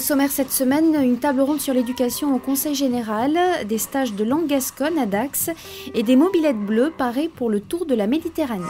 sommaire cette semaine, une table ronde sur l'éducation au Conseil général, des stages de langue gasconne à Dax et des mobylettes bleues parées pour le Tour de la Méditerranée.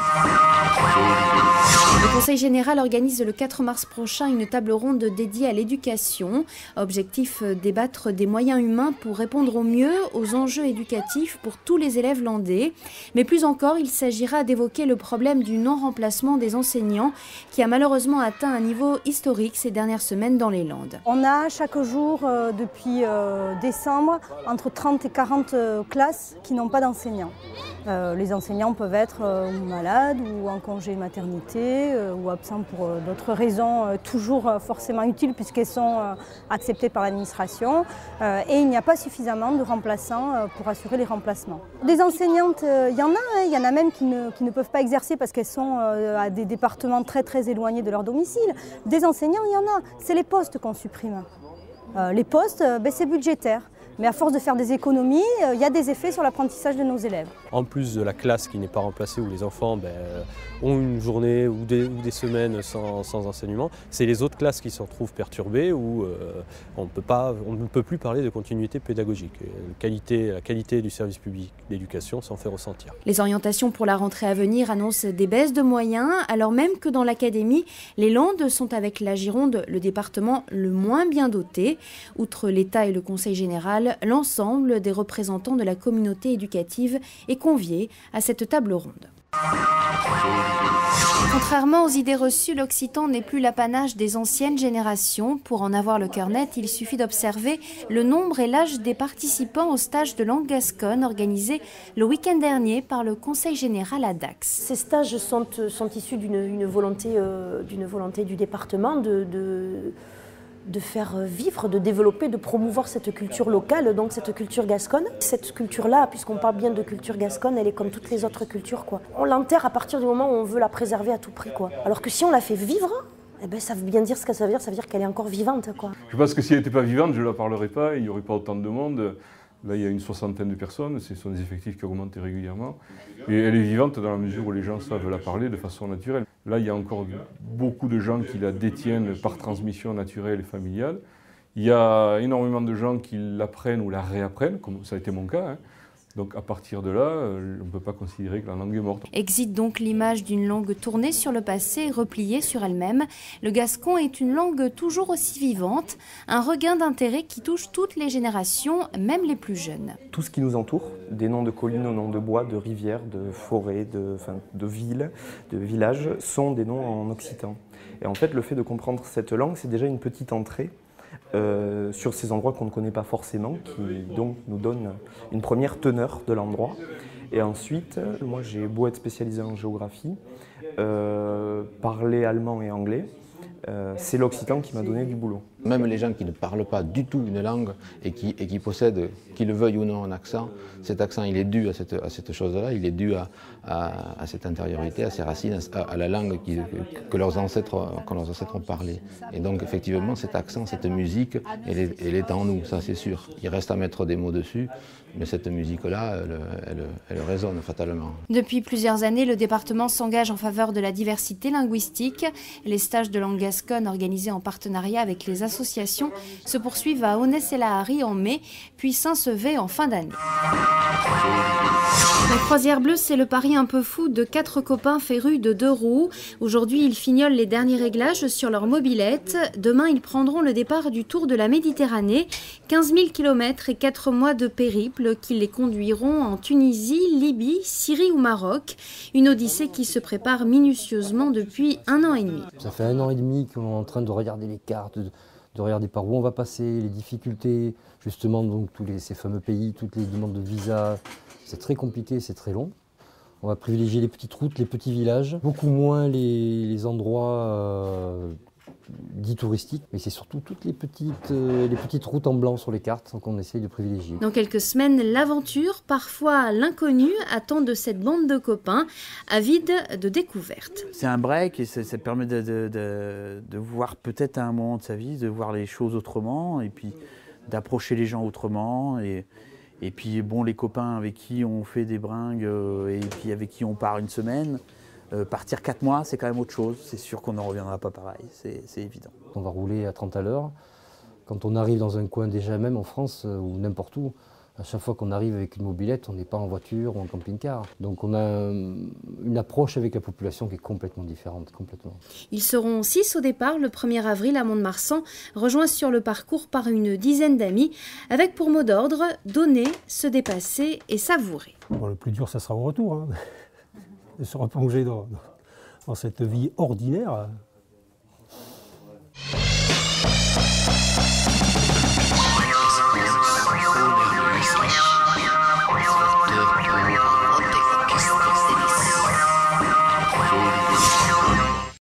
Le Conseil général organise le 4 mars prochain une table ronde dédiée à l'éducation. Objectif, débattre des moyens humains pour répondre au mieux aux enjeux éducatifs pour tous les élèves landais. Mais plus encore, il s'agira d'évoquer le problème du non-remplacement des enseignants qui a malheureusement atteint un niveau historique ces dernières semaines dans les Landes. On a chaque jour, depuis décembre, entre 30 et 40 classes qui n'ont pas d'enseignants. Les enseignants peuvent être malades ou en congé maternité ou absents pour d'autres raisons toujours forcément utiles puisqu'elles sont acceptées par l'administration. Et il n'y a pas suffisamment de remplaçants pour assurer les remplacements. Des enseignantes, il y en a même qui ne peuvent pas exercer parce qu'elles sont à des départements très éloignés de leur domicile. Des enseignants, il y en a. C'est les postes qu'on supprime. Les postes, c'est budgétaire. Mais à force de faire des économies, il y a des effets sur l'apprentissage de nos élèves. En plus de la classe qui n'est pas remplacée, où les enfants ont une journée ou des semaines sans enseignement, c'est les autres classes qui se retrouvent perturbées, où on ne peut plus parler de continuité pédagogique. La qualité du service public d'éducation s'en fait ressentir. Les orientations pour la rentrée à venir annoncent des baisses de moyens, alors même que dans l'académie, les Landes sont avec la Gironde le département le moins bien doté. Outre l'État et le Conseil général, l'ensemble des représentants de la communauté éducative est convié à cette table ronde. Contrairement aux idées reçues, l'occitan n'est plus l'apanage des anciennes générations. Pour en avoir le cœur net, il suffit d'observer le nombre et l'âge des participants au stage de langue gasconne organisé le week-end dernier par le Conseil général à Dax. Ces stages sont issus d'une volonté du département de faire vivre, de développer, de promouvoir cette culture locale, donc cette culture gasconne. Cette culture-là, puisqu'on parle bien de culture gasconne, elle est comme toutes les autres cultures, quoi. On l'enterre à partir du moment où on veut la préserver à tout prix, quoi. Alors que si on la fait vivre, ça veut bien dire ce que ça veut dire qu'elle est encore vivante, quoi. Je pense que si elle n'était pas vivante, je ne la parlerais pas, il n'y aurait pas autant de monde. Là, il y a une 60aine de personnes, ce sont des effectifs qui augmentent régulièrement. Et elle est vivante dans la mesure où les gens savent la parler de façon naturelle. Là, il y a encore beaucoup de gens qui la détiennent par transmission naturelle et familiale. Il y a énormément de gens qui l'apprennent ou la réapprennent, comme ça a été mon cas, hein. Donc à partir de là, on ne peut pas considérer que la langue est morte. Existe donc l'image d'une langue tournée sur le passé et repliée sur elle-même. Le gascon est une langue toujours aussi vivante, un regain d'intérêt qui touche toutes les générations, même les plus jeunes. Tout ce qui nous entoure, des noms de collines aux noms de bois, de rivières, de forêts, de villes, de villages, sont des noms en occitan. Et en fait, le fait de comprendre cette langue, c'est déjà une petite entrée sur ces endroits qu'on ne connaît pas forcément, qui donc nous donnent une première teneur de l'endroit. Et ensuite, moi j'ai beau être spécialisé en géographie, parler allemand et anglais, c'est l'occitan qui m'a donné du boulot. Même les gens qui ne parlent pas du tout une langue et qui possèdent, qu'ils le veuillent ou non, un accent, cet accent il est dû à cette chose-là, il est dû à cette intériorité, à ces racines, à la langue que leurs ancêtres ont parlé. Et donc effectivement cet accent, cette musique, elle est en nous, ça c'est sûr. Il reste à mettre des mots dessus, mais cette musique-là, elle résonne fatalement. Depuis plusieurs années, le département s'engage en faveur de la diversité linguistique. Les stages de langue gasconne organisés en partenariat avec les associations se poursuivent à Aunay-et-Lahari en mai, puis Saint-Sevé en fin d'année. La croisière bleue, c'est le pari un peu fou de 4 copains férus de 2 roues. Aujourd'hui, ils fignolent les derniers réglages sur leur mobilette. Demain, ils prendront le départ du Tour de la Méditerranée. 15 000 km et 4 mois de périple qui les conduiront en Tunisie, Libye, Syrie ou Maroc. Une odyssée qui se prépare minutieusement depuis 1 an et demi. Ça fait 1 an et demi qu'on est en train de regarder les cartes, de regarder par où on va passer, les difficultés, justement donc ces fameux pays, toutes les demandes de visa. C'est très compliqué, c'est très long. On va privilégier les petites routes, les petits villages, beaucoup moins les endroits dits touristiques, mais c'est surtout toutes les petites routes en blanc sur les cartes qu'on essaye de privilégier. Dans quelques semaines, l'aventure, parfois l'inconnu, attend de cette bande de copains, avides de découvertes. C'est un break et ça permet de voir peut-être à un moment de sa vie, de voir les choses autrement et puis d'approcher les gens autrement. Et puis bon, les copains avec qui on fait des bringues et puis avec qui on part une semaine, partir 4 mois, c'est quand même autre chose. C'est sûr qu'on n'en reviendra pas pareil, c'est évident. On va rouler à 30 à l'heure. Quand on arrive dans un coin, déjà même en France ou n'importe où, à chaque fois qu'on arrive avec une mobilette, on n'est pas en voiture ou en camping-car. Donc on a une approche avec la population qui est complètement différente. Complètement. Ils seront 6 au départ le 1er avril à Mont-de-Marsan, rejoints sur le parcours par une dizaine d'amis, avec pour mot d'ordre donner, se dépasser et savourer. Bon, le plus dur, ça sera au retour, hein, de se replonger dans cette vie ordinaire.